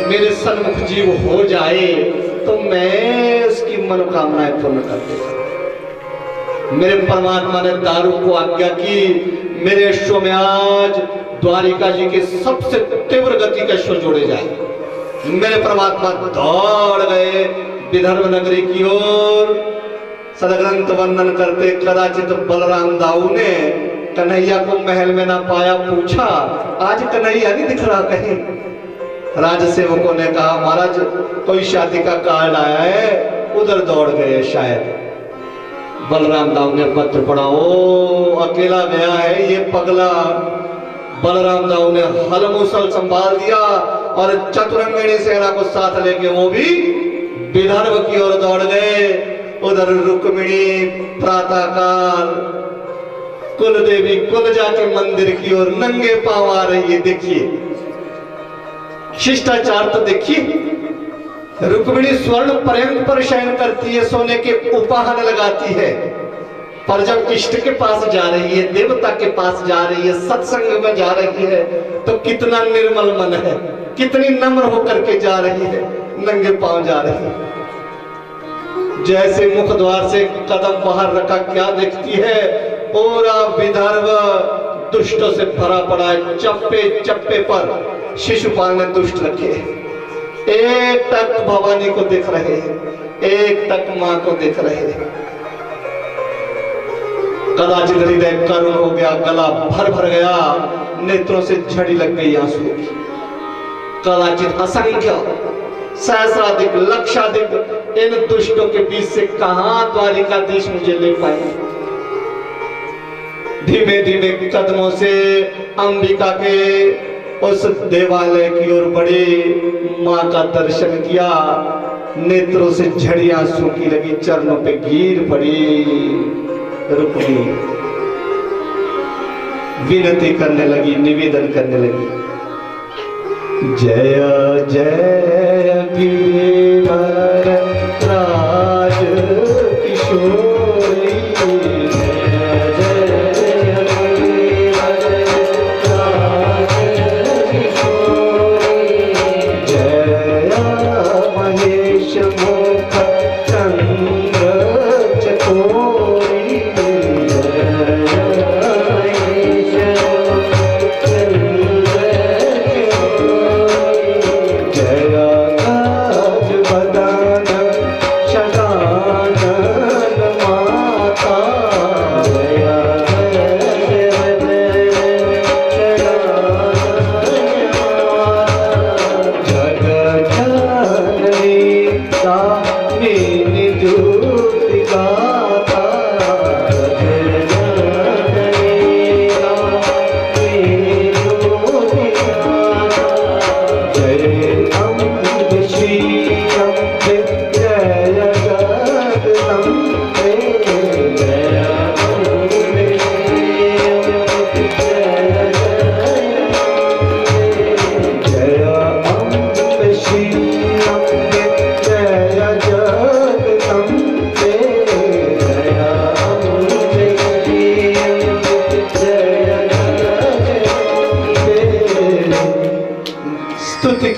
मेरे सन्मुख जीव हो जाए तो मैं उसकी मनोकामनाएं पूर्ण कर दूंगा। मेरे परमात्मा ने दारू को आज्ञा की, मेरे अश्व में आज द्वारिका जी के सबसे तीव्र गति के अश्व जोड़े जाए। मेरे परमात्मा दौड़ गए विदर्भ नगरी की ओर। सदग्रंथ वर्णन करते कदाचित बलराम दाऊ ने कन्हैया को महल में ना पाया, पूछा आज कन्हैया नहीं दिख रहा कहीं। राजसेवकों ने कहा महाराज कोई शादी का कार्ड आया है, उधर दौड़ गए शायद। बलराम दाऊ ने पत्र पढ़ा, ओ अकेला गया है ये पगला। बलराम दाऊ ने हल मुसल संभाल दिया और चतुरंगिणी सेना को साथ लेके वो भी विदर्भ की ओर दौड़ गए। उधर रुक्मिणी प्रातः काल कुल देवी कुलजा के मंदिर की ओर नंगे पांव आ रही है। देखिए शिष्टाचार तो देखिए। रुक्मिणी स्वर्ण पर्यंत पर शयन करती है, सोने के उपाहन लगाती है, पर जब इष्ट के पास जा रही है, देवता के पास जा रही है, सत्संग में जा रही है तो कितना निर्मल मन है, कितनी नम्र होकर के जा रही है, नंगे पांव जा रही है। जैसे मुख द्वार से कदम बाहर रखा क्या देखती है, पूरा विदर्भ दुष्टों से भरा पड़ा है। चप्पे चप्पे पर शिशुपाल ने दुष्ट रखे, एक तक भवानी को देख रहे हैं, एक तक मां को देख रहे हैं। कदाचित हृदय करुण हो गया, गला भर भर गया, नेत्रों से झड़ी लग गई आंसू की। कदाचित असंख्य सहस्राधिक लक्षाधिक इन दुष्टों के बीच से कहां द्वारिकाधीश मुझे ले पाए। धीमे धीमे कदमों से अंबिका के उस देवालय की ओर बढ़े, मां का दर्शन किया, नेत्रों से झड़ी आंसू की लगी, चरणों पे गिर पड़ी। रुक्मिणी विनती करने लगी, निवेदन करने लगी, जय जय गिरिवर राज किशोरी,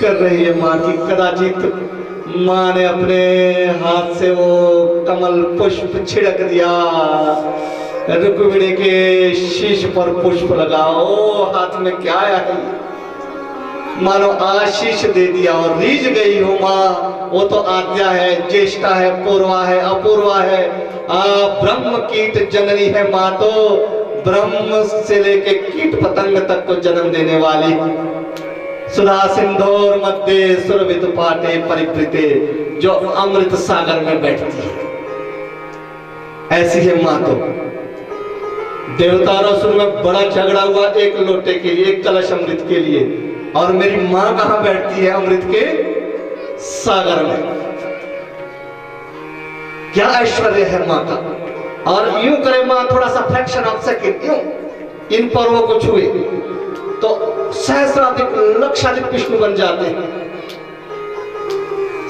कर रही है मां की। कदाचित मां ने अपने हाथ से वो कमल पुष्प छिड़क दिया, रुक्मिणी के शीश पर पुष्प लगाओ, हाथ में क्या आया है, मानो आशीष दे दिया और रीझ गई हो मां। वो तो आज्ञा है, ज्येष्ठा है, पूर्वा है, अपूर्वा है, ब्रह्म कीट जननी है मां, तो ब्रह्म से लेके कीट पतंग तक को जन्म देने वाली। सुधा सिंधोर मध्य सुरभित पाटे परिवृते, जो अमृत सागर में बैठती है, ऐसी है मां। तो देवता और असुर में बड़ा झगड़ा हुआ एक लोटे के लिए, एक कलश अमृत के लिए, और मेरी मां कहां बैठती है? अमृत के सागर में। क्या ऐश्वर्य है मां का। और यूं करे मां थोड़ा सा फ्रैक्शन ऑफ सेकंड यूं इन पर्वों को छुए तो सहस्राधिक लक्षाधिक विष्णु बन जाते हैं,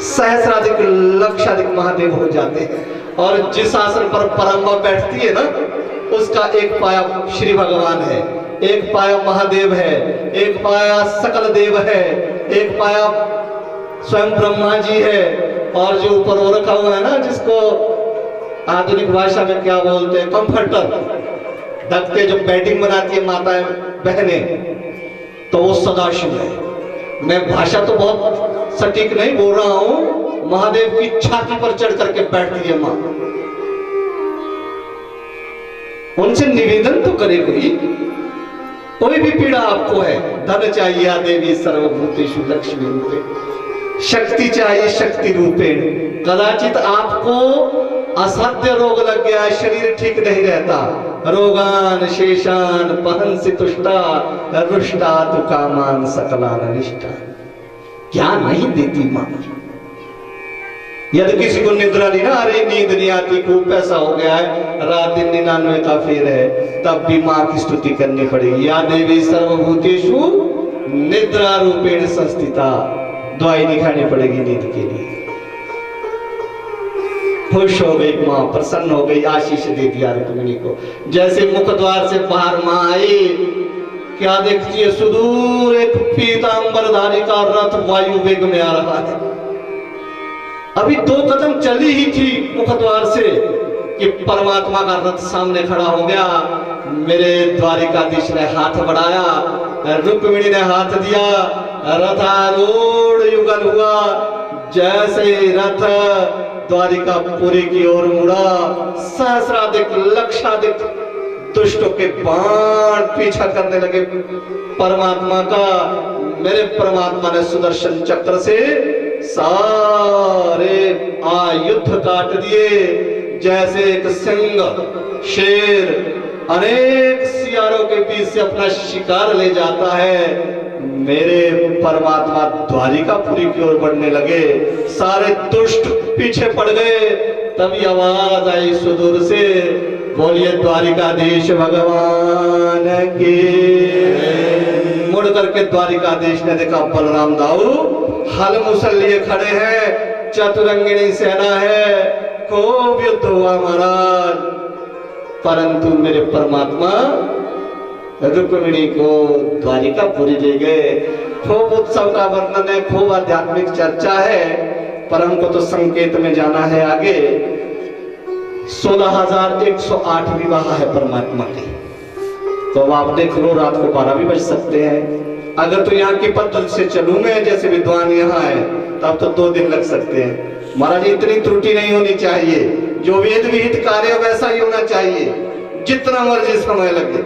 सहस्राधिक लक्षाधिक महादेव हो जाते हैं। और जिस आसन पर परम्बा बैठती है ना, उसका एक पाया श्री भगवान है, एक पाया महादेव है, एक पाया सकल देव है, एक पाया स्वयं ब्रह्मा जी है, और जो ऊपर वो रखा हुआ है ना, जिसको आधुनिक भाषा में क्या बोलते हैं, कंफर्टर ढकते, जो बैटिंग बनाती है माताएं बहनें, तो वो सदाशिव है। मैं भाषा तो बहुत सटीक नहीं बोल रहा हूं, महादेव की छाती पर चढ़ करके बैठती है मां। उनसे निवेदन तो करे कोई भी पीड़ा आपको है, धन चाहिए या देवी सर्वभूतेषु लक्ष्मी रूपे, शक्ति चाहिए शक्ति रूपे, कदाचित आपको असाध्य रोग लग गया, शरीर ठीक नहीं रहता, रोगान शेषान पहंसि तुष्टा रुष्टा तु कामान सकलान अनिष्टा, क्या नहीं देती मां। यदि किसी को निद्रा ली ना, अरे नींद नहीं आती, खूब पैसा हो गया है, रात दिन 99 का फेर है, तब भी मां की स्तुति करनी पड़ेगी। या देवी सर्वभूतेषु निद्रा रूपेण संस्थिता, दवाई नहीं खानी पड़ेगी नींद के लिए। खुश हो गई मां, प्रसन्न हो गई, आशीष दे दिया रुक्मिणी को। जैसे मुख द्वार से बाहर मां आई, क्या देखती है, सुदूर एक पीतांबरधारी का रथ वायु वेग में आ रहा है। अभी 2 कदम चली ही थी मुख द्वार से कि परमात्मा का रथ सामने खड़ा हो गया। मेरे द्वारिकाधीश ने हाथ बढ़ाया, रुक्मिणी ने हाथ दिया, रथारूढ़ युगल हुआ। जैसे रथ द्वारिकापुरी की ओर मुड़ा, सहस्राधिक लक्षाधिक दुष्टों के बाण पीछा करने लगे परमात्मा का। मेरे परमात्मा ने सुदर्शन चक्र से सारे आयुध काट दिए, जैसे एक सिंह शेर अनेक सियारों के बीच से अपना शिकार ले जाता है। मेरे परमात्मा द्वारिकापुरी की ओर बढ़ने लगे, सारे दुष्ट पीछे पड़ गए। तभी आवाज आई सुदूर से, बोलिए द्वारिकाधीश भगवान की। मुड़ करके द्वारिकाधीश ने देखा बलराम दाऊ हल मुसल लिए खड़े हैं, चतुरंगिणी सेना है, खूब युद्ध हुआ महाराज। परंतु मेरे परमात्मा रुक्मिणी को द्वारिकापुरी ले गए। खूब उत्सव का वर्णन है, खूब आध्यात्मिक चर्चा है, पर हमको तो संकेत में जाना है आगे। 16,108 विवाह है परमात्मा के, तो अब आप देख लो, रात को 12 भी बज सकते हैं। अगर तो यहाँ की पद्धति से चलूं मैं, जैसे विद्वान यहाँ है, तब तो 2 दिन लग सकते हैं। महाराज इतनी त्रुटि नहीं होनी चाहिए, जो वेद विहित कार्य वैसा ही होना चाहिए, जितना मर्जी समय लगे।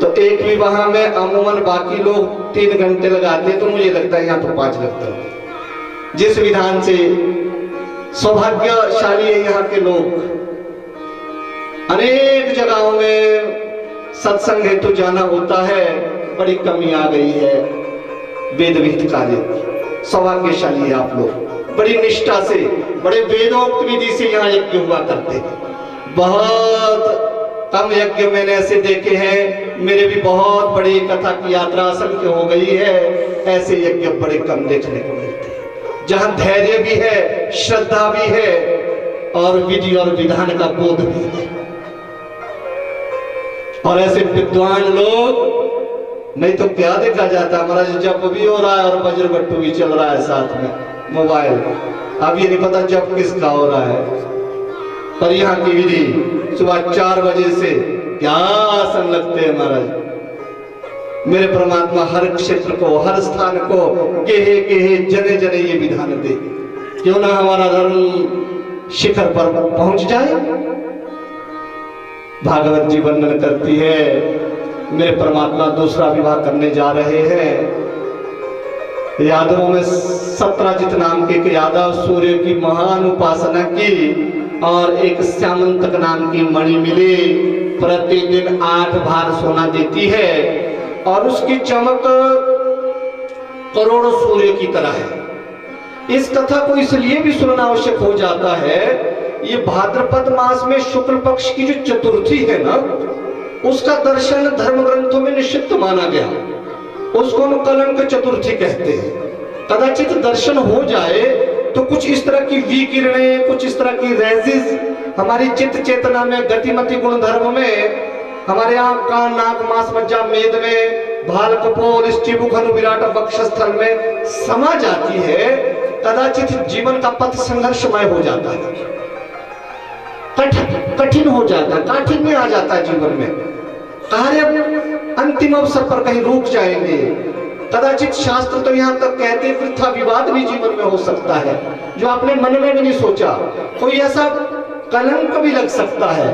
तो एक विवाह में अमूमन बाकी लोग 3 घंटे लगाते, तो मुझे लगता है यहाँ तो 5 लगता है। जिस विधान से सौभाग्यशाली है यहाँ के लोग। अनेक जगहों में सत्संग हेतु जाना होता है, बड़ी कमी आ गई है वेद विहित कार्य। सौभाग्यशाली है आप लोग, बड़ी निष्ठा से, बड़े वेदोक्त विधि से यहाँ यज्ञ हुआ करते हैं। बहुत कम यज्ञ मैंने ऐसे देखे हैं, मेरे भी बहुत बड़ी कथा की यात्रा असंख्य हो गई है, ऐसे यज्ञ बड़े कम देखने को मिलते हैं, जहाँ धैर्य भी है, श्रद्धा भी है, और विधि और विधान का बोध भी है। और ऐसे विद्वान लोग, नहीं तो क्या देखा जाता महाराज, जप भी हो रहा है और वज्रबट्टू भी चल रहा है साथ में, मोबाइल। अब ये नहीं पता जप किसका हो रहा है। पर यहाँ की विधि सुबह 4 बजे से क्या आसन लगते हैं महाराज। मेरे परमात्मा हर क्षेत्र को, हर स्थान को गेहे गेहे जने जने ये विधान दे, क्यों ना हमारा धर्म शिखर पर पहुंच जाए। भागवत जी वर्णन करती है, मेरे परमात्मा दूसरा विवाह करने जा रहे हैं। यादवों में सत्राजित नाम के एक यादव सूर्य की महान उपासना की, और एक श्यामंतक नाम की मणि मिली, प्रतिदिन 8 भार सोना देती है, और उसकी चमक करोड़ों सूर्य की तरह है। इस कथा को इसलिए भी सुनना आवश्यक हो जाता है, ये भाद्रपद मास में शुक्ल पक्ष की जो चतुर्थी है ना, उसका दर्शन धर्म ग्रंथों में निषिद्ध माना गया। उसको हम कलंक चतुर्थी कहते हैं। कदाचित दर्शन हो जाए तो कुछ इस तरह की विकिरणें, कुछ इस तरह की रेजिस हमारी चित्त चेतना में, गतिमति गुण धर्म में, हमारे यहाँ कान नाक मांस मज्जा मेद में भालकपोल इस चिबुखनु विराट वक्षस्थल में समा जाती है, कदाचित जीवन का पथ संघर्षमय हो जाता है, कठिन हो जाता है, काठिन्य आ जाता है जीवन में, कार्य अंतिम अवसर पर कहीं रुक जाएंगे। कदाचित शास्त्र तो यहाँ तक कहते हैं वृथा विवाद भी जीवन में हो सकता है, जो आपने मन में भी नहीं सोचा, कोई ऐसा कलंक भी लग सकता है।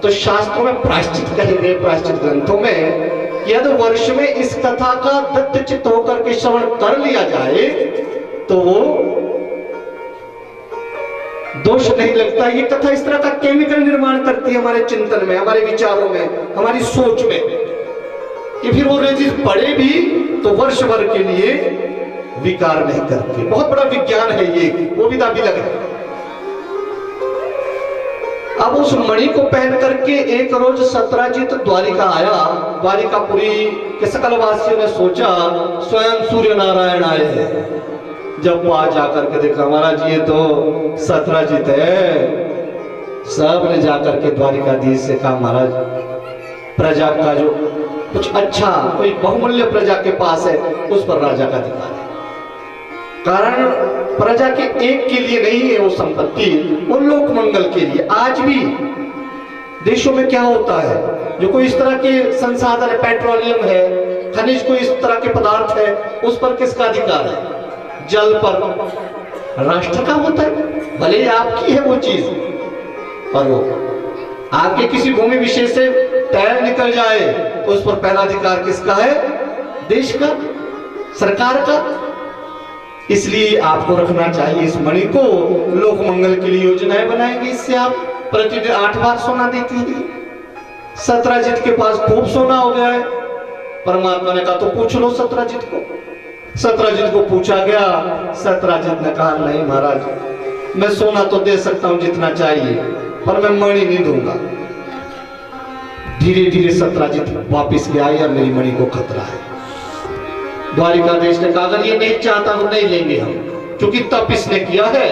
तो शास्त्रों में प्रायश्चित कहेंगे, प्रायश्चित ग्रंथों में, यदि वर्ष में इस कथा का दत्तचित्त होकर के श्रवण कर लिया जाए तो वो दोष नहीं लगता। ये कथा इस तरह का केमिकल निर्माण करती है हमारे चिंतन में, हमारे विचारों में, हमारी सोच में, कि फिर वो रेजिस पड़े भी तो वर्ष भर के लिए विकार नहीं करती। बहुत बड़ा विज्ञान है ये, वो भी दाबी लगा। अब उस मणि को पहन करके एक रोज सत्राजित द्वारिका आया। द्वारिकापुरी के सकल वासियों ने सोचा स्वयं सूर्य नारायण आए हैं। जब वहां जाकर के देखा, महाराज ये तो सत्राजित है। सब ने जाकर के द्वारिकाधीश से कहा, महाराज प्रजा का जो कुछ अच्छा, कोई बहुमूल्य प्रजा के पास है, उस पर राजा का अधिकार है। कारण प्रजा के एक के लिए नहीं है वो संपत्ति, वो लोक मंगल के लिए। आज भी देशों में क्या होता है, जो कोई इस तरह के संसाधन है, पेट्रोलियम है, खनिज कोई इस तरह के पदार्थ है, उस पर किसका अधिकार है? जल पर राष्ट्र का होता है। भले ही आपकी है वो चीज, पर वो आपके किसी भूमि विशेष से तैर निकल जाए तो उस पर पहला अधिकार किसका है? देश का, सरकार का। इसलिए आपको रखना चाहिए इस मणि को। लोक मंगल के लिए योजनाएं बनाएंगे, इससे आप प्रतिदिन 8 बार सोना देती है। सत्राजित के पास खूब सोना हो गया है। परमात्मा ने कहा तो पूछ लो सत्राजित को। सत्राजित को पूछा गया, सत्राजित ने कहा नहीं महाराज, मैं सोना तो दे सकता हूं जितना चाहिए, पर मैं मणि नहीं दूंगा। धीरे धीरे सत्राजित वापिस गया, और मेरी मणि को खतरा है। द्वारिकाधीश ने कहा अगर ये नहीं चाहता तो नहीं लेंगे हम, क्योंकि तप इसने किया है,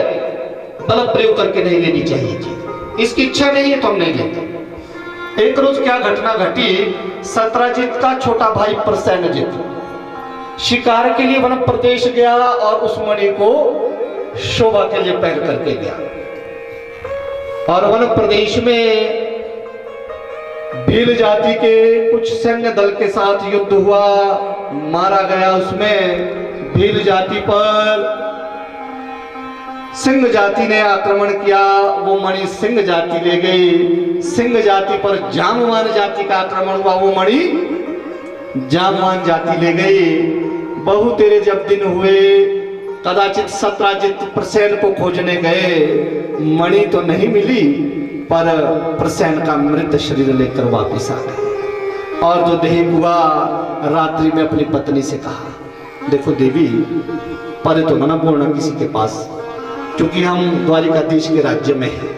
बल प्रयोग करके नहीं लेनी चाहिए चीज, इसकी इच्छा नहीं है तो हम नहीं लेते। एक रोज क्या घटना घटी, सत्राजित का छोटा भाई प्रसेनजित शिकार के लिए वन प्रदेश गया और उस मणि को शोभा के लिए पहन करके गया। और वन प्रदेश में भील जाति के कुछ सैन्य दल के साथ युद्ध हुआ, मारा गया। उसमें भील जाति पर सिंह जाति ने आक्रमण किया, वो मणि सिंह जाति ले गई। सिंह जाति पर जामवान जाति का आक्रमण हुआ, वो मणि जामवान जाति ले गई। बहु तेरे जब दिन हुए, कदाचित सत्राजित प्रसेन को खोजने गए, मणि तो नहीं मिली, पर प्रसेन का मृत शरीर लेकर वापस आ गए। और जो देह हुआ, रात्रि में अपनी पत्नी से कहा देखो देवी, पर तो मना बोलना किसी के पास, क्योंकि हम द्वारिकाधीश के राज्य में हैं।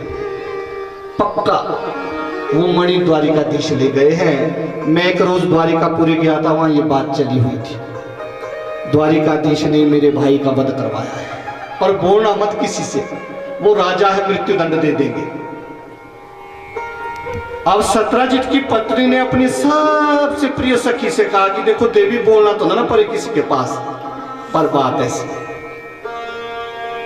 पक्का वो मणि द्वारिकाधीश ले गए हैं। मैं एक रोज द्वारिकापुरी गया था, वहां ये बात चली हुई थी। द्वारिकाधीश ने मेरे भाई का वध करवाया है, और बोलना मत किसी से, वो राजा है, मृत्यु दंड दे देंगे। अब सत्राजित की पत्नी ने अपनी सबसे प्रिय सखी से कहा कि देखो देवी, बोलना तो ना पड़े किसी के पास, पर बात ऐसी।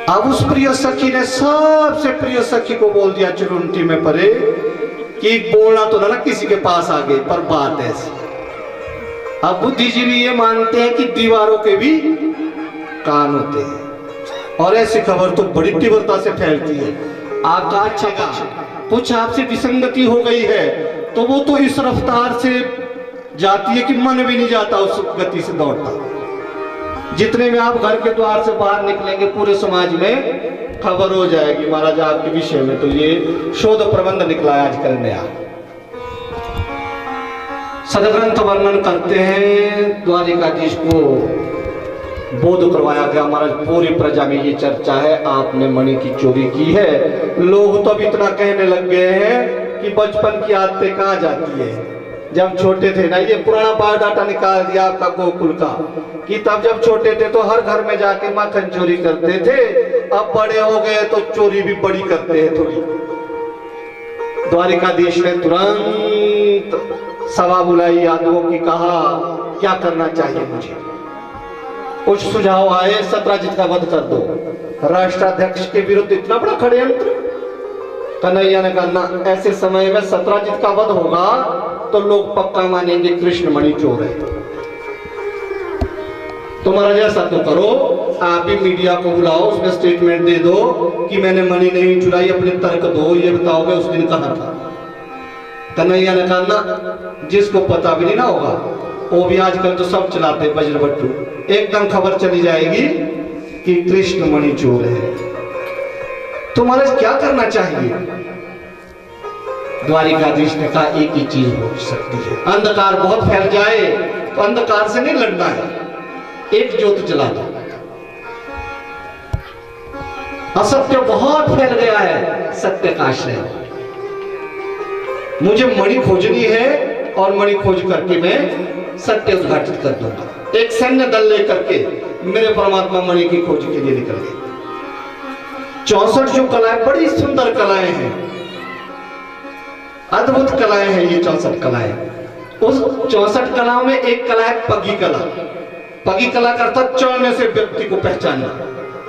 अब उस प्रिय सखी ने सबसे प्रिय सखी को बोल दिया चुनौती में परे कि बोलना तो ना किसी के पास आगे, पर बात ऐसी। अब बुद्धिजीवी ये मानते हैं कि दीवारों के भी कान होते हैं, और ऐसी खबर तो बड़ी तीव्रता से फैलती है। आपका अच्छा कुछ आपसे विसंगति हो गई है तो वो तो इस रफ्तार से जाती है कि मन भी नहीं जाता उस गति से दौड़ता। जितने में आप घर के द्वार से बाहर निकलेंगे, पूरे समाज में खबर हो जाएगी महाराज आपके विषय में तो ये शोध प्रबंध निकला है आजकल नया। सदग्रंथ वर्णन करते हैं, द्वारिकाधीश को बोध करवाया गया महाराज पूरी प्रजा में ये चर्चा है आपने मणि की चोरी की है। लोग तो अब इतना कहने लग गए हैं कि बचपन की आदतें कहाँ जाती है। जब छोटे थे ना, ये पुराना बायोडाटा निकाल दिया आपका गोकुल का, कि तब जब छोटे थे तो हर घर में जाके माखन चोरी करते थे, अब बड़े हो गए तो चोरी भी बड़ी करते हैं थोड़ी। द्वारिकाधीश ने तुरंत सभा बुलाई, यादवों की, कहा क्या करना चाहिए मुझे। कुछ सुझाव आए, सत्राजित का वध कर दो। राष्ट्राध्यक्ष के विरुद्ध इतना बड़ा षड्यंत्र। कन्हैया ने कहा ना, ऐसे समय में सत्राजित का वध होगा तो लोग पक्का मानेंगे कृष्ण मणि चोर है। तुम्हारा जैसा तो करो, आप भी मीडिया को बुलाओ, उसमें स्टेटमेंट दे दो कि मैंने मणि नहीं चुराई, अपने तर्क दो, ये बताओ मैं उस दिन कहां था। कन्हैया ने कहा ना, जिसको पता भी नहीं ना होगा, वो भी आजकल तो सब चलाते बज्रभट्टू, एकदम खबर चली जाएगी कि कृष्ण मणि चोर है। तुम्हारे क्या करना चाहिए? द्वारिकाधीश ने कहा एक ही चीज हो सकती है, अंधकार बहुत फैल जाए तो अंधकार से नहीं लड़ना है, एक ज्योत जला दो। असत्य बहुत फैल गया है, सत्य का आश्रय। मुझे मणि खोजनी है और मणि खोज करके मैं सत्य उद्घाटित कर दूंगा। एक सैन्य दल लेकर के मेरे परमात्मा मणि की खोज के लिए निकल गए। 64 जो कलाएं, बड़ी सुंदर कलाएं हैं, अद्भुत कलाएं हैं ये 64 कलाएं। उस 64 कलाओं में एक कला है पगी कला। पगी कला का अर्थात चलने से व्यक्ति को पहचानना,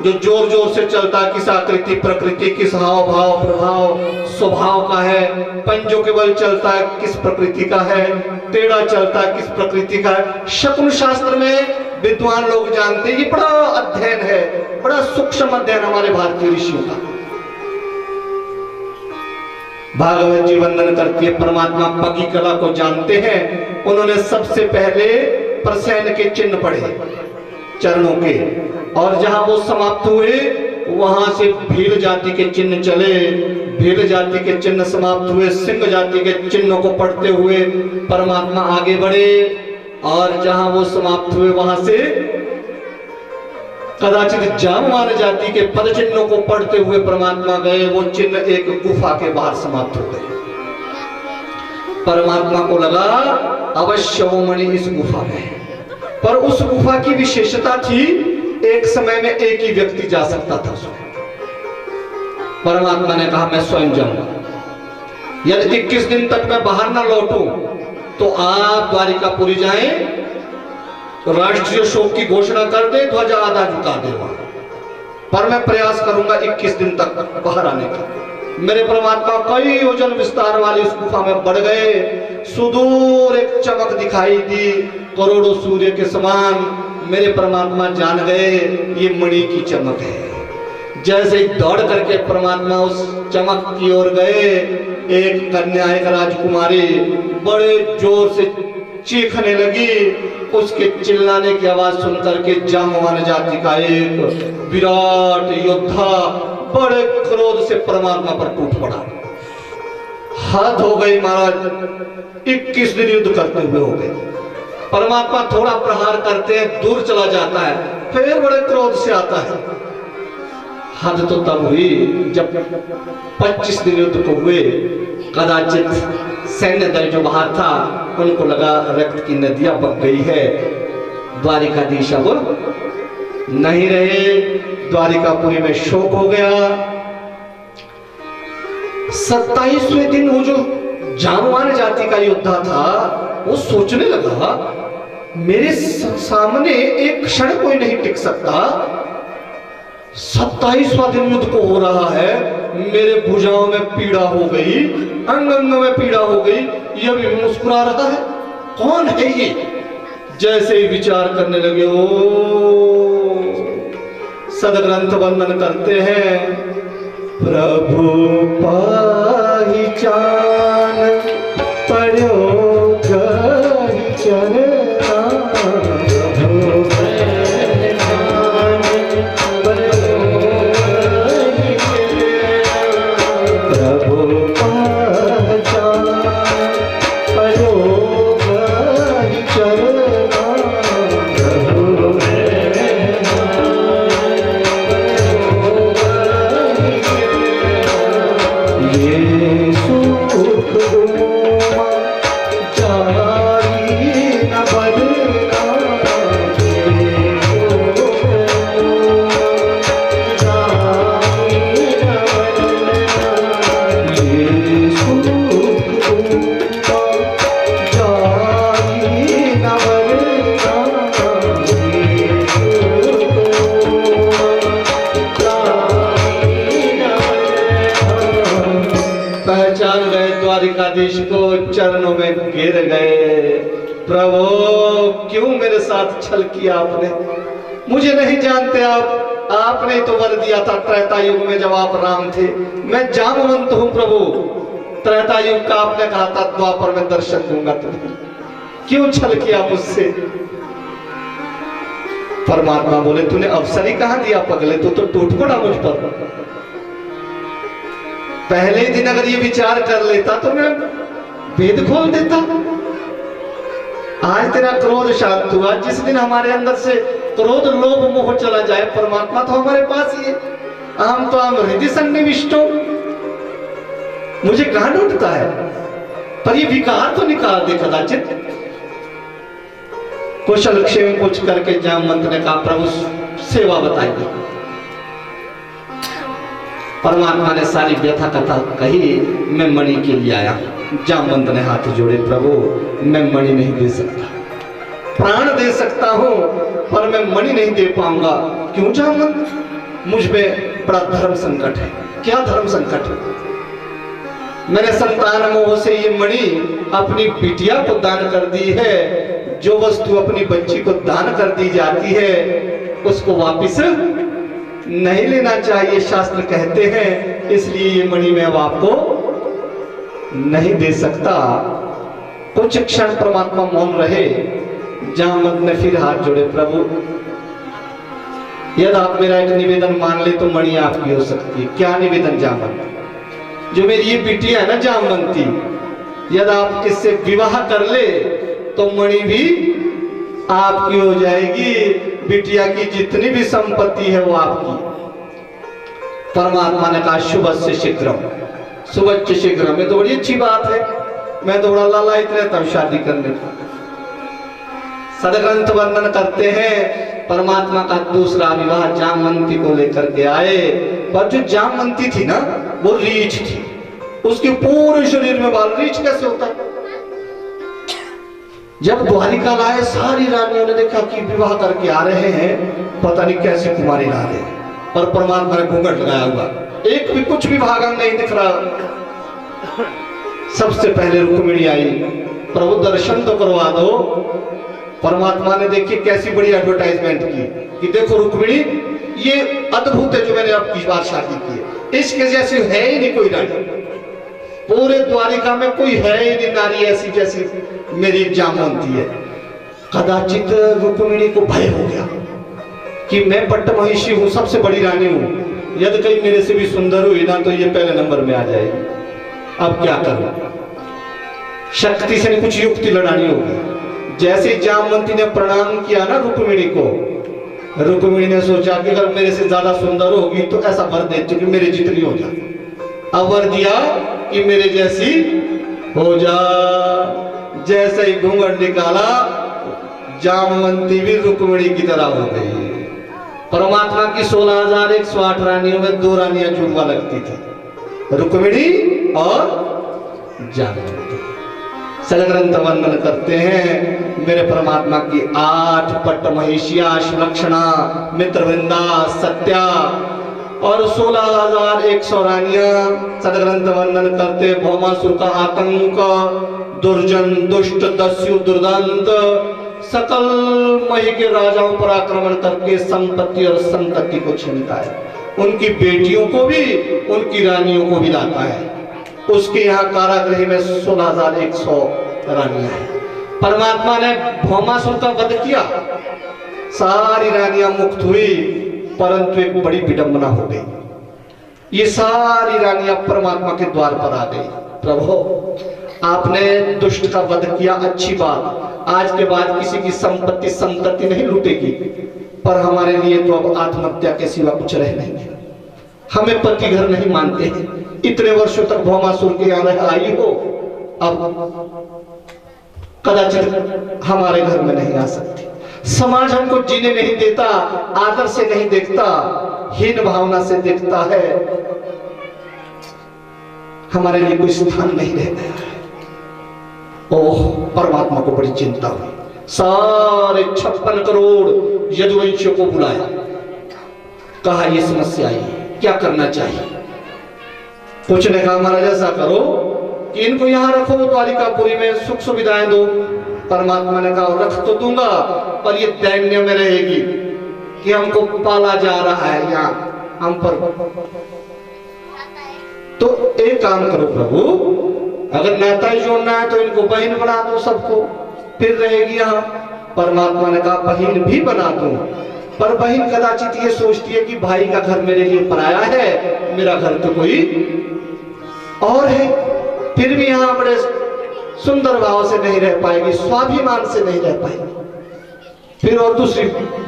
जो जोर जोर से चलता है, किस आकृति प्रकृति, किस हाव भाव प्रभाव स्वभाव का है, पंजों के बल चलता है, किस प्रकृति का है, टेढ़ा चलता है, किस प्रकृति का है। शकुन शास्त्र में विद्वान लोग जानते हैं, ये बड़ा अध्ययन है, बड़ा सूक्ष्म अध्ययन हमारे भारतीय ऋषियों का। भागवत जी वर्णन करती है, परमात्मा पगी कला को जानते हैं। उन्होंने सबसे पहले प्रसेन के चिन्ह पढ़े चरणों के, और जहां वो समाप्त हुए वहां से भील जाति के चिन्ह चले, भील जाति के चिन्ह समाप्त हुए, सिंह जाति के चिन्हों को पढ़ते हुए परमात्मा आगे बढ़े, और जहां वो समाप्त हुए वहां से कदाचित जामवान जाति के पद चिन्हों को पढ़ते हुए परमात्मा गए। वो चिन्ह एक गुफा के बाहर समाप्त हो गए। परमात्मा को लगा अवश्य वो मणि इस गुफा में है, पर उस गुफा की विशेषता थी, एक समय में एक ही व्यक्ति जा सकता था उसमें। परमात्मा ने कहा मैं स्वयं जाऊंगा, यदि 21 दिन तक मैं बाहर ना लौटूं तो आप द्वारिकापुरी जाएं, तो राष्ट्रीय शोक की घोषणा कर दे, ध्वजा आधा झुका दे वहां, पर मैं प्रयास करूंगा 21 दिन तक बाहर आने का। मेरे परमात्मा कई योजन विस्तार वाली उस गुफा में बढ़ गए। सुदूर एक चमक दिखाई दी, करोड़ों सूर्य के समान। मेरे परमात्मा जान गए ये मणि की चमक है। जैसे ही दौड़ करके परमात्मा उस चमक की ओर गए, एक कन्या, एक राजकुमारी बड़े जोर से चीखने लगी। उसके चिल्लाने की आवाज सुनकर के जामवान जाति का एक विराट योद्धा बड़े क्रोध से परमात्मा पर टूट पड़ा। हद हो गई महाराज, 21 दिन युद्ध करते हुए हो गए। परमात्मा थोड़ा प्रहार करते हैं, दूर चला जाता है, फिर बड़े क्रोध से आता है। हद तो तब हुई जब 25 दिन युद्ध को हुए। कदाचित सैन्य दल जो बाहर था उनको लगा रक्त की नदियां बह गई है, द्वारिकाधीश अब नहीं रहे, द्वारिकापुरी में शोक हो गया। 27वें दिन वो जो जामवान जाति का योद्धा था वो सोचने लगा मेरे सामने एक क्षण कोई नहीं टिक सकता। 27वां दिन युद्ध को हो रहा है, मेरे भुजाओं में पीड़ा हो गई, अंग अंग में पीड़ा हो गई, यह भी मुस्कुरा रहा है, कौन है ये? जैसे ही विचार करने लगे, ओ सदग्रंथ वर्णन करते हैं, प्रभु पहचान पढ़ो गहि चरना, प्रभु पहचान पढ़ो गहि चरना, प्रभु पहचान पढ़ो गहि चरना, प्रभु द्वारकाधीश को चरणों में गिर गए। प्रभु क्यों मेरे साथ छल किया आपने? मुझे नहीं जानते आप। आपने तो वर दिया था त्रेता युग में जब आप राम थे, मैं जामवंत हूँ प्रभु। त्रेता युग का आपने कहा था द्वापर में दर्शन दूंगा तुम्हें, क्यों छल किया मुझसे? परमात्मा बोले तूने अवसर ही कहां दिया पगले, तो टूट पड़ा मुझ पर। पहले दिन अगर ये विचार कर लेता तो मैं भेद खोल देता। आज तेरा क्रोध शांत हुआ। जिस दिन हमारे अंदर से क्रोध लोभ मोह चला जाए, परमात्मा तो हमारे पास ही है। हम तो हम हृदय सन्निविष्टो, मुझे कहां ढूंढता है? पर ये विकार तो निकाल दे कदाचित। कुशल क्षेम पूछ करके जामवंत ने कहा प्रभु सेवा बताइए। परमात्मा ने सारी व्यथा कथा कही। मैं मणि के लिए आया। जामवंत ने हाथ जोड़े, प्रभु मैं मणि नहीं दे सकता, प्राण दे सकता हूं पर मैं मणि नहीं दे पाऊंगा। क्यों जामवंत? मुझ में बड़ा धर्म संकट है। क्या धर्म संकट है? मैंने संतान मोह से ये मणि अपनी बिटिया को दान कर दी है। जो वस्तु अपनी बच्ची को दान कर दी जाती है उसको वापस नहीं लेना चाहिए, शास्त्र कहते हैं। इसलिए ये मणि मैं अब आपको नहीं दे सकता। कुछ क्षण परमात्मा मौन रहे। जामवंत ने फिर हाथ जोड़े, प्रभु यदि आप मेरा एक निवेदन मान ले तो मणि आपकी हो सकती है। क्या निवेदन जामवंत? जो मेरी ये बिटिया है ना जामवंती, यदि आप इससे विवाह कर ले तो मणि भी आपकी हो जाएगी। बिटिया की जितनी भी संपत्ति है वो आपकी। परमात्मा ने कहा शुभस्य शीघ्रम, सुवच्च शीघ्रम। ये तो बड़ी अच्छी बात है। मैं तो बड़ा लालायित रहता हूं शादी करने का। सदग्रंथ वर्णन करते हैं परमात्मा का दूसरा विवाह जामवंती को लेकर के आए। पर जो जामवंती थी ना वो रीछ थी। उसके पूरे शरीर में बाल। रीछ कैसे होता है? जब द्वारिका लाए सारी रानियों ने देखा कि विवाह करके आ रहे हैं, पता नहीं कैसे कुमारी ला रहे हैं। और परमात्मा ने घूंघट लगाया हुआ, एक भी कुछ भी भागंग नहीं दिख रहा। सबसे पहले रुक्मिणी आई, प्रभु दर्शन तो करवा दो। परमात्मा ने देखी कैसी बड़ी एडवर्टाइजमेंट की कि देखो रुक्मिणी ये अद्भुत है जो मैंने अब की बार शादी की है। इसके जैसी है ही नहीं कोई रानी, पूरे द्वारिका में कोई है ही नहीं नारी ऐसी जैसी मेरी जामवंती है। कदाचित रुक्मिणी को भय हो गया कि मैं पट्ट महिषी हूं, सबसे बड़ी रानी हूं। यदि कहीं मेरे से भी सुंदर हुई ना तो ये पहले नंबर में आ जाएगी। अब क्या करूं? शक्ति से कुछ युक्ति लड़ानी होगी। जैसे जामवंती ने प्रणाम किया ना रुक्मिणी को, रुक्मिणी ने सोचा कि अगर मेरे से ज्यादा सुंदर होगी तो ऐसा वर दे कि मेरे जितनी हो जाए। अब वर दिया कि मेरे जैसी हो जा। जैसे ही घूंघट निकाला जामवंती भी रुक्मिणी की तरह हो गई। परमात्मा की 16,108 रानियों में 2 रानियां जुड़वा लगती थी, रुक्मिणी और जामवंती। सदग्रंथ वर्णन करते हैं मेरे परमात्मा की 8 पट्ट महिषिया, सुलक्षणा, मित्रवृंदा, सत्या और 16,100 रानियां। सदग्रंथ वर्णन करते भौमासुर का आतंक, दुर्जन, दुष्ट, दस्यु, दुर्दांत सकल मही के राजाओं पर आक्रमण करके संपत्ति और संतति को छीनता है। उनकी बेटियों को भी, उनकी रानियों को भी लाता है। उसके यहाँ कारागृह में 16,100 रानियां हैं। परमात्मा ने भौमासुर का वध किया, सारी रानियां मुक्त हुई, परंतु एक बड़ी विडंबना हो गई। ये सारी रानियां परमात्मा के द्वार पर आ गई। प्रभु आपने दुष्ट का वध किया, अच्छी बात। आज के बाद किसी की संपत्ति संतति नहीं लूटेगी, पर हमारे लिए तो अब आत्महत्या के सिवा कुछ रह नहीं गया। हमें पति घर नहीं मानते हैं। इतने वर्षों तक भौमासुर के यहाँ आई हो, अब कदाचित हमारे घर में नहीं आ सकती। समाज हमको जीने नहीं देता, आदर से नहीं देखता, हीन भावना से देखता है। हमारे लिए कोई स्थान नहीं रह गया है। ओह, परमात्मा को बड़ी चिंता हुई। सारे 56 करोड़ यदुवंशियों को बुलाया, कहा ये समस्या आई, क्या करना चाहिए? कुछ ने कहा महाराज ऐसा करो, कि इनको यहाँ रखो, द्वारिकापुरी में सुख सुविधाएं दो। परमात्मा ने कहा रख तो दूंगा, पर ये दैन्य में रहेगी कि हमको पाला जा रहा है यहाँ हम पर। तो एक काम करो प्रभु, अगर नाता ही जोड़ना है तो इनको बहन बना दो सबको, फिर रहेगी यहाँ। परमात्मा ने कहा बहन भी बना दो, पर बहन कदाचित ये सोचती है कि भाई का घर मेरे लिए पराया है, मेरा घर तो कोई और है, फिर भी यहाँ बड़े सुंदर भाव से नहीं रह पाएगी, स्वाभिमान से नहीं रह पाएगी। फिर और दूसरी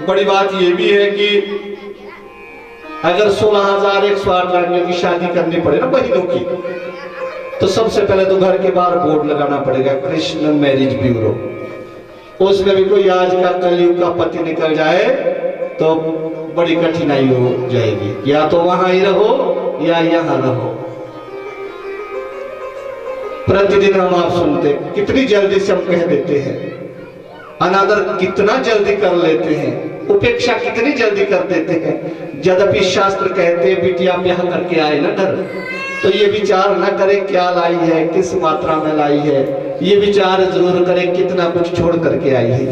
बड़ी बात ये भी है कि अगर 16,108 रानियों की शादी करनी पड़े ना बहनों की, तो सबसे पहले तो घर के बाहर बोर्ड लगाना पड़ेगा, कृष्ण मैरिज ब्यूरो। उसमें भी कोई आज का कलयुग का पति निकल जाए तो बड़ी कठिनाई हो जाएगी, या तो वहां ही रहो या यहाँ रहो। प्रतिदिन हम आप सुनते कितनी जल्दी से हम कह देते हैं, अनादर कितना जल्दी कर लेते हैं, उपेक्षा कितनी जल्दी कर देते हैं। यद्यपि शास्त्र कहते हैं बिटिया ब्याह करके आए ना घर, तो ये विचार न करे क्या लाई है, किस मात्रा में लाई है, ये विचार जरूर करे कितना कुछ छोड़ करके आई है।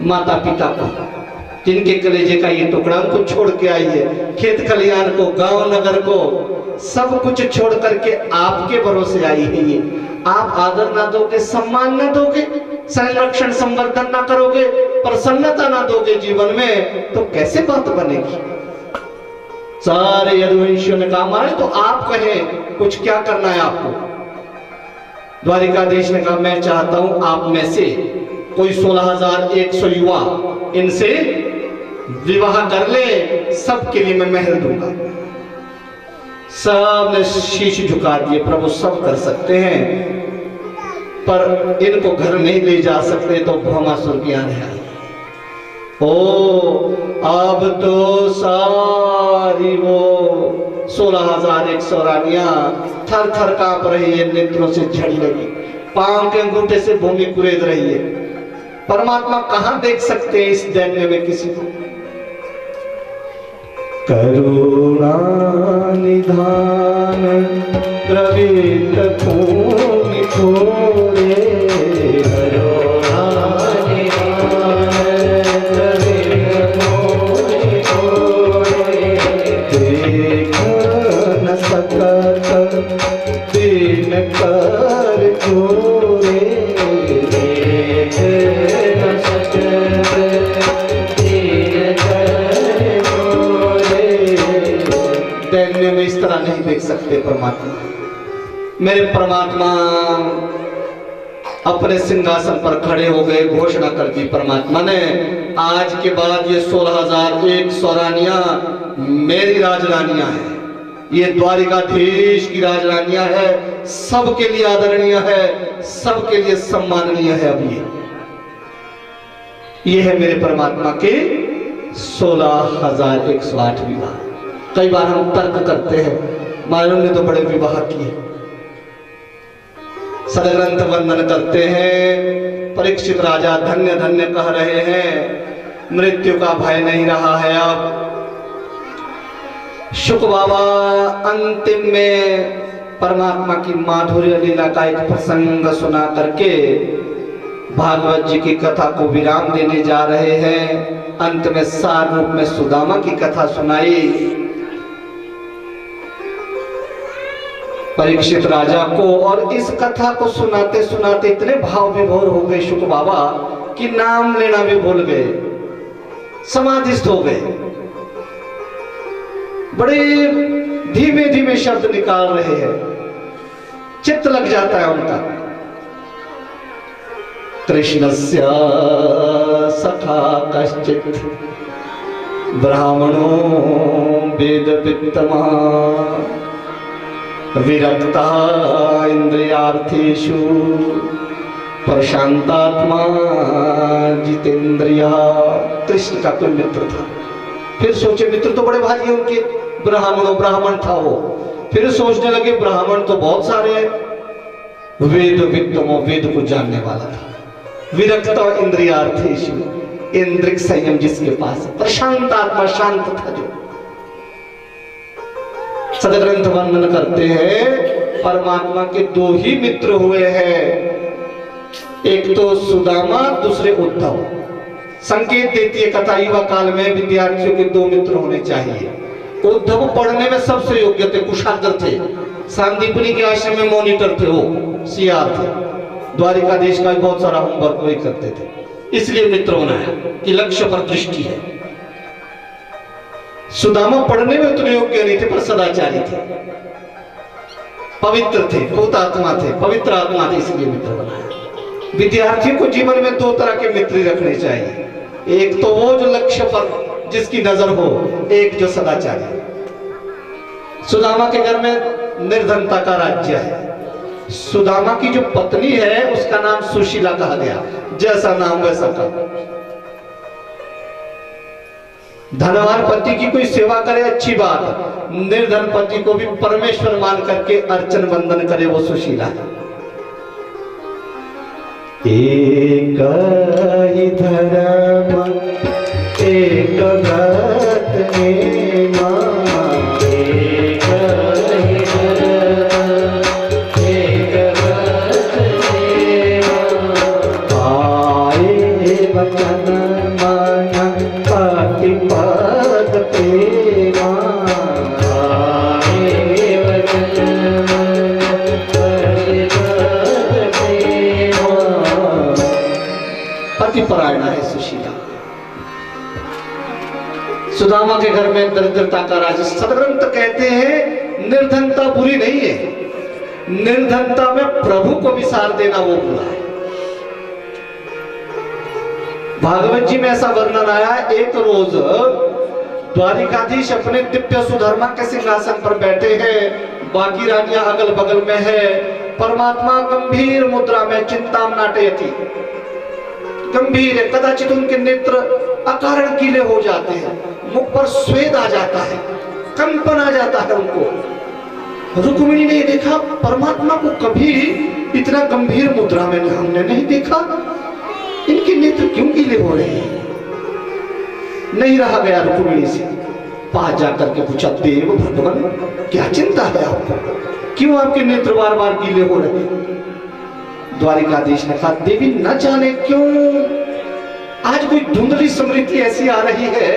माता पिता को, जिनके कलेजे का ये टुकड़ा उनको छोड़ के आई है, खेत खलियान को, गांव नगर को, सब कुछ छोड़ करके आपके भरोसे आई है। ये आप आदर ना दोगे, सम्मान ना दोगे, संरक्षण संवर्धन ना करोगे, प्रसन्नता ना दोगे जीवन में, तो कैसे बात बनेगी। सारे यदुवंशियों ने कहा महाराज तो आप कहें कुछ क्या करना है आपको। द्वारिकाधीश ने कहा मैं चाहता हूं आप में से कोई 16,100 युवा इनसे विवाह कर ले, सबके लिए मैं महल दूंगा। सब ने शीश झुका दिए, प्रभु सब कर सकते हैं, पर इनको घर नहीं ले जा सकते, तो भौमासुर की आने आई। ओ अब तो सारी वो 16,100 रानियां थर थर कांप रही है, नेत्रों से झड़ी लगी, पांव के अंगूठे से भूमि कुरेद रही है। परमात्मा कहां देख सकते हैं इस दैन्य में किसी को। करुणा निधान द्रवित भूमि थोड़े, करुणा निधान द्रवित भूमि थोड़े, देख न सकत दीन कर जोड़े, देख न सकत दीन कर जोड़े। दैन्य में इस तरह नहीं देख सकते परमात्मा। मेरे परमात्मा अपने सिंहासन पर खड़े हो गए, घोषणा कर दी परमात्मा ने, आज के बाद ये 16,100 रानियां मेरी राजरानियां हैं, ये द्वारिकाधीश की राजरानियां है, सबके लिए आदरणीय है, सबके लिए सम्माननीय है। अब ये है मेरे परमात्मा के 16,108 विवाह। कई बार हम तर्क करते हैं मानो ने तो बड़े विवाह किए, सदग्रंथ वंदन करते हैं, परीक्षित राजा धन्य धन्य कह रहे हैं, मृत्यु का भय नहीं रहा है अब। शुक बाबा अंतिम में परमात्मा की माधुर्य लीला का एक प्रसंग सुना करके भागवत जी की कथा को विराम देने जा रहे हैं। अंत में सार रूप में सुदामा की कथा सुनाई परीक्षित राजा को, और इस कथा को सुनाते सुनाते इतने भाव विभोर हो गए शुक बाबा कि नाम लेना भी भूल गए, समाधिस्थ हो गए, बड़े धीमे धीमे शब्द निकाल रहे हैं, चित्त लग जाता है उनका। कृष्णस्य सखा कश्चित् ब्राह्मणो वेद वित्तमा विरक्ता इंद्रियार्थेषु प्रशांतात्मा जितेंद्रिया। कृष्ण का कोई मित्र था, फिर सोचे मित्र तो बड़े भारी हैं उनके, ब्राह्मण था वो, फिर सोचने लगे ब्राह्मण तो बहुत सारे हैं, वेद वित्तमो वेद को जानने वाला था, विरक्ता इंद्रियार्थेषु इंद्रिक संयम जिसके पास, प्रशांत आत्मा शांत था जो। सदग्रंथ वर्णन करते हैं परमात्मा के दो ही मित्र हुए हैं, एक तो सुदामा, दूसरे उद्धव। संकेत देती है कथा युवा काल में विद्यार्थियों के दो मित्र होने चाहिए। उद्धव पढ़ने में सबसे योग्य थे, कुशाग्र थे, सांदीपनी के आश्रम में मॉनिटर थे, वो सीआर थे, द्वारिकाधीश का बहुत सारा होमवर्क वही करते थे, इसलिए मित्र बनाया कि लक्ष्य पर दृष्टि है। सुदामा पढ़ने में उतने योग्य नहीं थे पर सदाचारी थे, पवित्र थे, भूत आत्मा थे, पवित्र आत्मा थे, इसलिए मित्र बनाया। विद्यार्थियों को जीवन में दो तरह के मित्र रखने चाहिए, एक तो वो जो लक्ष्य पर जिसकी नजर हो, एक जो सदाचारी। सुदामा के घर में निर्धनता का राज्य है। सुदामा की जो पत्नी है उसका नाम सुशीला कहा गया, जैसा नाम वैसा काम। धनवान पति की कोई सेवा करे अच्छी बात, निर्धन पति को भी परमेश्वर मान करके अर्चन वंदन करे, वो सुशीला है। एक ही धर्म एक व्रत में मां, एक ही धर्म एक व्रत में मां, आए वचन मन प्रतिपद प्रेमा, आए वचन मन प्रतिपद प्रेमा। पतिपरायणा है सुशीला। सुदामा के घर में दरिद्रता का राज। सदग्रंथ कहते हैं निर्धनता बुरी नहीं है, निर्धनता में प्रभु को विसार देना वो बुरा है। भागवत जी में ऐसा वर्णन आया, एक रोज द्वारिकाधीश अपने दिव्य सुधर्मा के सिंहासन पर बैठे हैं, बाकी रानियां अगल बगल में है। परमात्मा गंभीर मुद्रा में चिंता नाटयति, गंभीर है, कदाचित उनके नेत्र अकारण गीले हो जाते हैं, मुख पर स्वेद आ जाता है, कंपन आ जाता है उनको। रुक्मिणी ने देखा परमात्मा को कभी इतना गंभीर मुद्रा में हमने नहीं देखा, इनके नेत्र क्यों गीले हो रहे हैं? नहीं रहा गया रुक्मिणी से, पास जाकर के पूछा, देव भगवान क्या चिंता है आपको, क्यों आपके नेत्र बार बार गीले हो रहे हैं? द्वारिकाधीश ने कहा, देवी न जाने क्यों आज कोई धुंधली समृद्धि ऐसी आ रही है,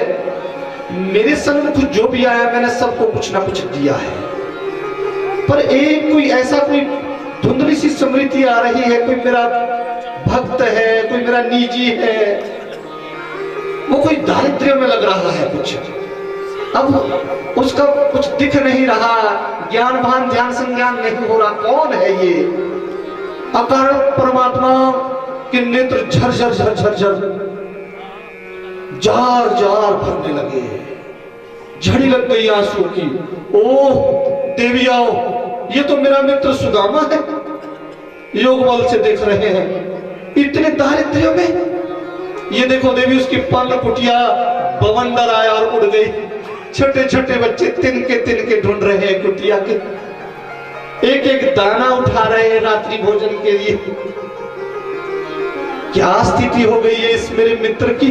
मेरे सन्मुख जो भी आया मैंने सबको कुछ ना कुछ दिया है, पर एक कोई ऐसा कोई धुंधली सी समृद्धि आ रही है, कोई मेरा भक्त है, कोई मेरा निजी है, वो कोई दारिद्र्य में लग रहा है कुछ, अब उसका कुछ दिख नहीं रहा, ज्ञान भान ध्यान संज्ञान नहीं हो रहा, कौन है ये? अकारण परमात्मा के नेत्र झरझर झरझर झर जार जार भरने लगे, झड़ी लग गई आंसू की। ओह देवी आओ, ये तो मेरा मित्र सुदामा है, योग बल से देख रहे हैं, इतने दारिद्र्य में। ये देखो देवी, उसकी पर्ण कुटिया बवंडर आया और उड़ गई, छोटे छोटे बच्चे तिनके ढूंढ रहे हैं कुटिया के, एक एक दाना उठा रहे हैं रात्रि भोजन के लिए। क्या स्थिति हो गई है इस मेरे मित्र की,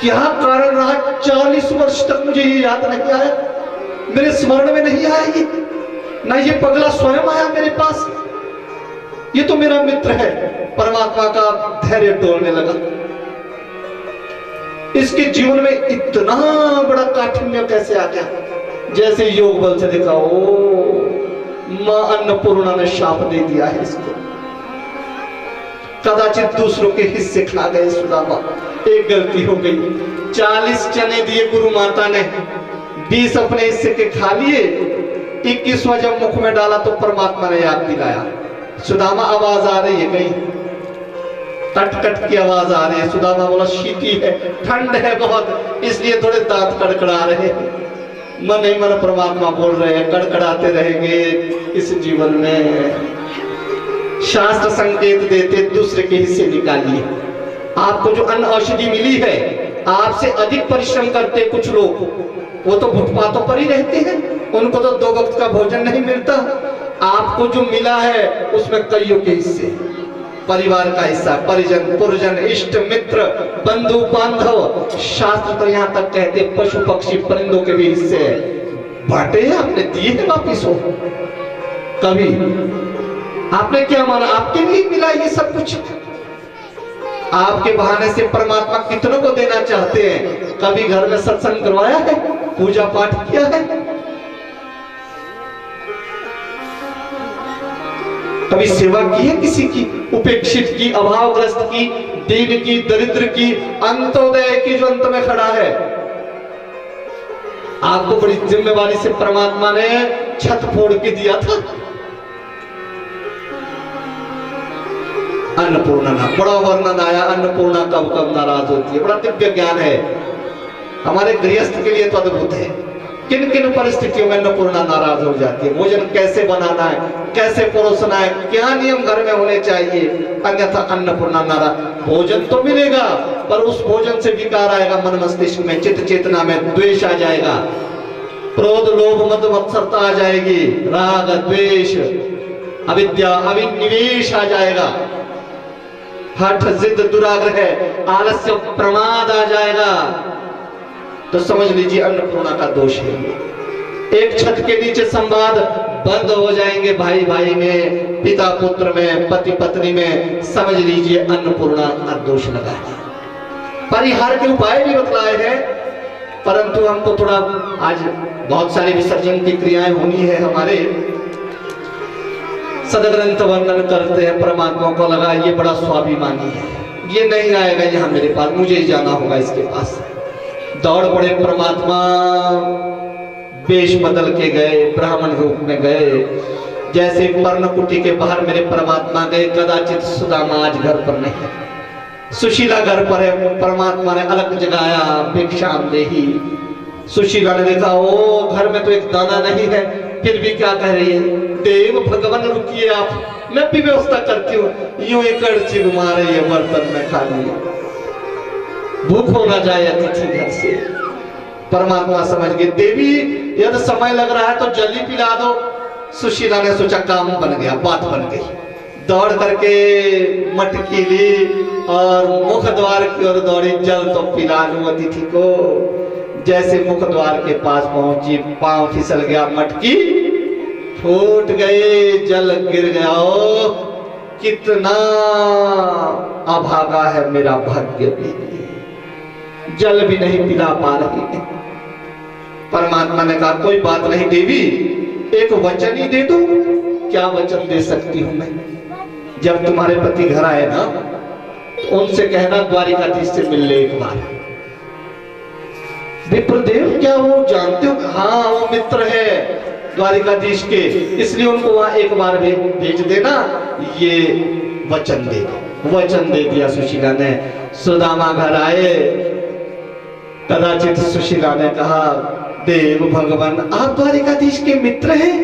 क्या कारण रहा? 40 वर्ष तक मुझे ये याद नहीं आया, मेरे स्मरण में नहीं आया ये, ना ये पगला स्वयं आया मेरे पास, ये तो मेरा मित्र है। परमात्मा का धैर्य डोलने लगा, इसके जीवन में इतना बड़ा काठिन्य कैसे आ गया? जैसे योग बल से देखा, ओ मां अन्नपूर्णा ने शाप दे दिया है इसको, कदाचित दूसरों के हिस्से खा गए सुदामा, एक गलती हो गई। 40 चने दिए गुरु माता ने, 20 अपने हिस्से के खा लिए, 21वां जब मुख में डाला तो परमात्मा ने याद दिलाया, सुदामा आवाज आ रही है कहीं, कट कट की आवाज आ रही है। सुदामा बोला, शीती है, ठंड है बहुत, इसलिए थोड़े दांत कड़कड़ा रहे हैं। मन ही मन परमात्मा बोल रहे हैं, कड़कड़ाते रहेंगे इस जीवन में। शास्त्र संकेत देते, दूसरे के हिस्से निकालिए। आपको जो अन्न औषधि मिली है, आपसे अधिक परिश्रम करते कुछ लोग, वो तो फुटपाथों पर ही रहते हैं, उनको तो 2 वक्त का भोजन नहीं मिलता। आपको जो मिला है उसमें कईयों के हिस्से, परिवार का हिस्सा, परिजन पुरजन इष्ट मित्र बंधु बांधव, शास्त्र तो यहाँ तक कहते पशु पक्षी परिंदों के भी हिस्से है। बांटे आपने, दिए हैं वापिस हो। कभी आपने क्या माना आपके लिए मिला ये सब कुछ? आपके बहाने से परमात्मा कितनों को देना चाहते हैं। कभी घर में सत्संग करवाया है, पूजा पाठ किया है? कभी सेवा की है किसी की, उपेक्षित की, अभावग्रस्त की, दीन की, दरिद्र की, अंत्योदय की जो अंत में खड़ा है? आपको बड़ी जिम्मेवारी से परमात्मा ने छत फोड़ के दिया था। अन्नपूर्णा, बड़ा वर्णन आया, अन्नपूर्णा कब कब नाराज होती है। बड़ा दिव्य ज्ञान है, हमारे गृहस्थ के लिए तो अद्भुत है। किन किन परिस्थितियों में अन्नपूर्णा नाराज हो जाती है। भोजन कैसे बनाना है, कैसे परोसना है, क्या नियम घर में होने चाहिए, अन्यथा अन्नपूर्णा नाराज। भोजन तो मिलेगा पर उस भोजन से विकार आएगा, मन मस्तिष्क में, चित्त चेतना में द्वेष आ जाएगा, क्रोध लोभ मद मत्सरता आ जाएगी, राग द्वेष अविद्या अभिनिवेश आ जाएगा, हठ जिद दुराग्रह आलस्य प्रमाद आ जाएगा। तो समझ लीजिए अन्नपूर्णा का दोष है। एक छत के नीचे संवाद बंद हो जाएंगे, भाई भाई में, पिता पुत्र में, पति पत्नी में, समझ लीजिए अन्नपूर्णा का दोष लगा है। परिहार के उपाय भी बतलाए हैं, परंतु हमको थोड़ा आज बहुत सारी विसर्जन की क्रियाएं होनी है। हमारे सदग्रंथ वर्णन करते हैं, परमात्मा को लगा ये बड़ा स्वाभिमानी है, ये नहीं आएगा यहाँ मेरे पास, मुझे ही जाना होगा इसके पास। दौड़ पड़े परमात्मा, वेश बदल के गए, ब्राह्मण रूप में गए। जैसे पर्णकुटी के बाहर मेरे परमात्मा गए, कदाचित सुदामा आज घर पर नहीं है, सुशीला घर पर है। परमात्मा ने अलग जगाया, भिक्षाम देही। सुशीला ने देखा ओ घर में तो एक दाना नहीं है, फिर भी क्या कह रही है, देव भगवान रुकिए आप, मैं भी व्यवस्था करती हूँ। यूं ही कड़छी घुमा रही है बर्तन में खाली, भूख हो ना जाए अतिथि घर से। परमात्मा समझ गए, देवी यदि समय लग रहा है तो जल्दी पिला दो। सुशीला ने सोचा काम बन गया, बात बन गई। दौड़ करके मटकी ली और मुख द्वार की ओर दौड़ी, जल तो पिला लूं अतिथि को। जैसे मुख द्वार के पास पहुंची, पांव फिसल गया, मटकी फूट गई, जल गिर गया। ओ कितना अभागा है मेरा भाग्य भी, जल भी नहीं पिला पा रही है। परमात्मा ने कहा कोई बात नहीं देवी, एक वचन ही दे दो। क्या वचन दे सकती हूं मैं? जब तुम्हारे पति घर आए ना तो उनसे कहना द्वारिकाधीश से मिल ले एक बार। विप्रदेव क्या वो जानते हो? हाँ वो मित्र है द्वारिकाधीश के, इसलिए उनको वहां एक बार भेज देना, ये वचन दे दो। वचन दे दिया सुशीला ने। सुदामा घर आए, कदाचित सुशीला ने कहा देव भगवान आप द्वारिकाधीश के मित्र हैं?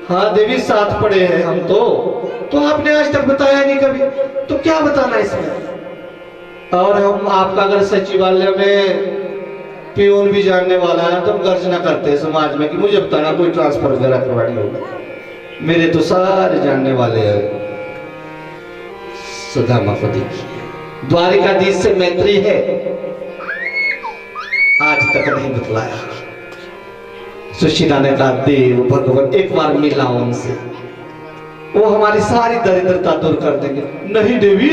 हाँ देवी साथ पड़े हैं हम तो आपने आज तक बताया नहीं कभी, तो क्या बताना इसमें? और हम आपका अगर सचिवालय में पियून भी जानने वाला है तो गर्जना करते हैं समाज में कि मुझे बताना कोई ट्रांसफर वगैरह करवानी होगी। मेरे तो सारे जानने वाले हैं। सुदामा को देखिए, द्वारिकाधीश से मैत्री है, आज तक नहीं बतलाया। सुशीला ने कहा देव भगवान एक बार मिला उनसे, वो हमारी सारी दरिद्रता दूर कर देंगे। नहीं देवी,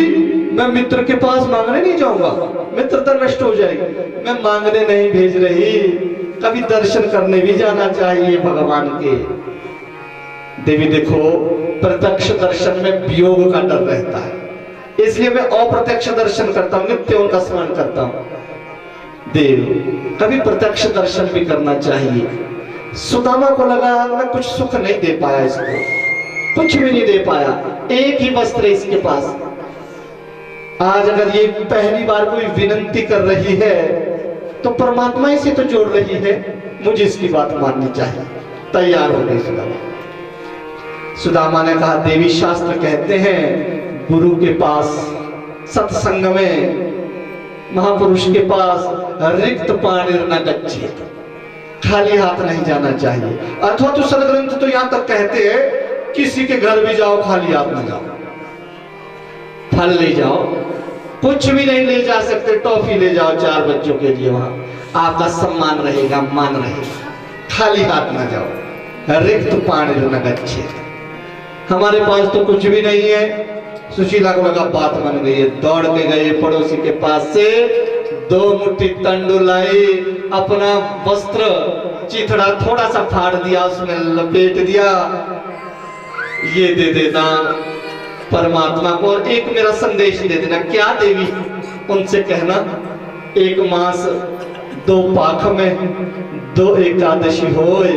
मैं मित्र के पास मांगने नहीं जाऊंगा, मित्रता नष्ट हो जाएगी। मैं मांगने नहीं भेज रही, कभी दर्शन करने भी जाना चाहिए भगवान के। देवी देखो, प्रत्यक्ष दर्शन में वियोग का डर रहता है, इसलिए मैं अप्रत्यक्ष दर्शन करता हूँ, नित्य उनका स्मरण करता हूँ। देव कभी प्रत्यक्ष दर्शन भी करना चाहिए। सुदामा को लगा मैं कुछ सुख नहीं दे पाया इसको, कुछ भी नहीं दे पाया, एक ही वस्त्र है इसके पास। आज अगर ये पहली बार कोई विनती कर रही है तो परमात्मा ही से तो जोड़ रही है, मुझे इसकी बात माननी चाहिए। तैयार हो गई सुदामा। सुदामा ने कहा देवी शास्त्र कहते हैं गुरु के पास, सत्संग में, महापुरुष के पास रिक्त पाणिर न गच्छेत, खाली हाथ नहीं जाना चाहिए। अथवा तो सदग्रंथ तो यहां तक कहते हैं किसी के घर भी जाओ खाली हाथ न जाओ, फल ले जाओ, कुछ भी नहीं ले जा सकते, टॉफी ले जाओ 4 बच्चों के लिए, वहां आपका सम्मान रहेगा, मान रहेगा। खाली हाथ ना जाओ, रिक्त पानी न गच्छे। हमारे पास तो कुछ भी नहीं है। सुशीला को लगा बात बन गई है, दौड़ के गए पड़ोसी के पास से 2 मुट्ठी तंडू लाई, अपना वस्त्र चिथड़ा थोड़ा सा फाड़ दिया, उसमें लपेट दिया, ये दे देना परमात्मा को और एक मेरा संदेश दे देना। क्या देवी? उनसे कहना 1 मास 2 पाख में 2 एकादशी होए,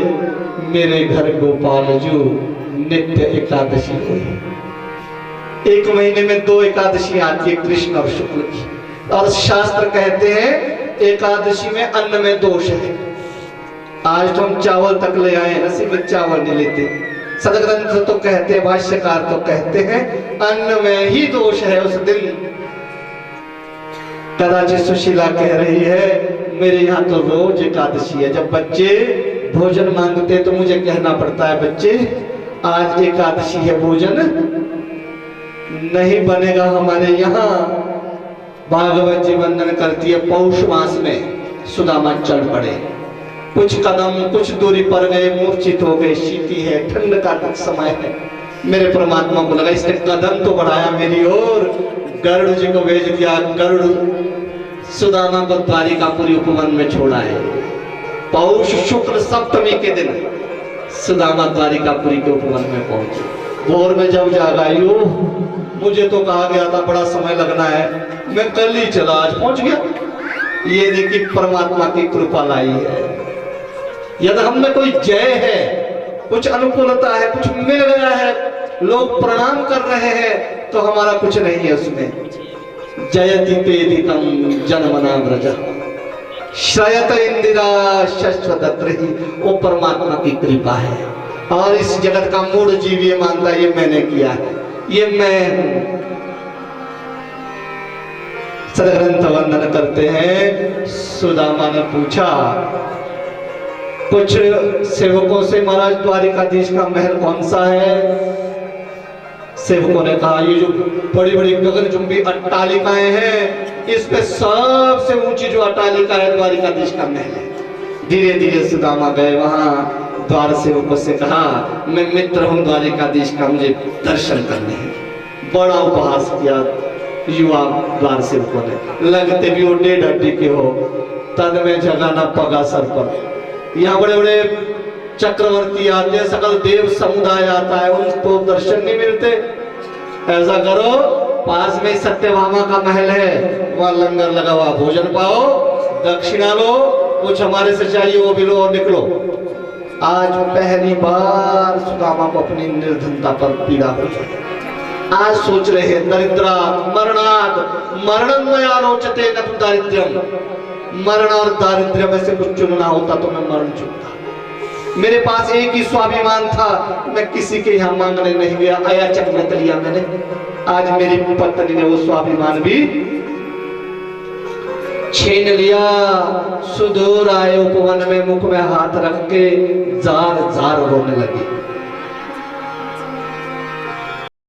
मेरे घर गोपाल जू नित्य एकादशी होए। 1 महीने में 2 एकादशी आती है, कृष्ण और शुक्ल की। और शास्त्र कहते हैं एकादशी में अन्न में दोष है। आज तो हम चावल तक ले आए, नसीब में चावल नहीं लेते। सदग्रंथ तो कहते हैं, भाष्यकार तो कहते हैं अन्न में ही दोष है उस दिन। कदाचित सुशीला कह रही है मेरे यहाँ तो रोज एकादशी है। जब बच्चे भोजन मांगते तो मुझे कहना पड़ता है बच्चे आज एकादशी है, भोजन नहीं बनेगा हमारे यहाँ। भागवत जी वंदन करती है, पौष मास में सुदामा चढ़ पड़े, कुछ कदम कुछ दूरी पर गए, मूर्छित हो गए, शीती है, ठंड का समय है। मेरे परमात्मा को लगा इसने कदम तो बढ़ाया मेरी ओर, गरुड़ जी को भेज दिया। गरुड़ सुदामा को द्वारिकापुरी उपवन में छोड़ा है। पौष शुक्ल सप्तमी के दिन सुदामा द्वारिकापुरी के उपवन में पहुंचे। भोर में जब जागा, यो मुझे तो कहा गया था बड़ा समय लगना है, मैं कल ही चला, आज पहुंच गया। ये देखिए परमात्मा की कृपा लाई है। यदि हम में कोई जय है, कुछ अनुकूलता है, कुछ मिल गया है, लोग प्रणाम कर रहे हैं, तो हमारा कुछ नहीं है उसमें। जयति पेदिकम जनमना व्रज श्रयत इंदिरा शश्वतत्रहि, वो परमात्मा की कृपा है। और इस जगत का मूल जीव ये मानता है ये मैंने किया है, ये मैं हूं। सदग्रंथ वंदन करते हैं। सुदामा ने पूछा कुछ सेवकों से, महाराज द्वारिकाधीश का महल कौन सा है? सेवकों ने कहा ये जो बड़ी बड़ी गगनचुंबी अट्टालिकाएं हैं, इस पे सबसे ऊंची जो अट्टालिका है द्वारिकाधीश का महल है। धीरे धीरे सुदामा गए वहां, द्वार सेवकों से कहा मैं मित्र हूं द्वारिकाधीश का, मुझे दर्शन करने हैं। बड़ा उपहास किया युवा द्वार सेवकों ने, लगते भी वो 1.5 हड्डी के हो, तन में जगह न पगा सर पर। यहाँ बड़े बड़े चक्रवर्ती आते हैं, सकल देव समुदाय आता है, उनको दर्शन नहीं मिलते। ऐसा करो पास में सत्यभामा का महल है, वहां लंगर लगा हुआ, भोजन पाओ, दक्षिणा लो, कुछ हमारे से चाहिए वो भी लो और निकलो। आज पहली बार सुदामा को अपनी निर्धनता पर पीड़ा हुई। आज सोच रहे हैं दरिद्रा मरणाद मरणमया रोचते न तु दारिद्र्यम, मरण और दारिद्र्य में से कुछ चुनना होता तो मैं मरण चुनता। मेरे पास एक ही स्वाभिमान था, मैं किसी के यहाँ मांगने नहीं गया, आया चकमत लिया मैंने। आज मेरी पत्नी ने वो स्वाभिमान भी छीन लिया। सुदूर आए उपवन में, मुख में हाथ रख के जार जार रोने लगी।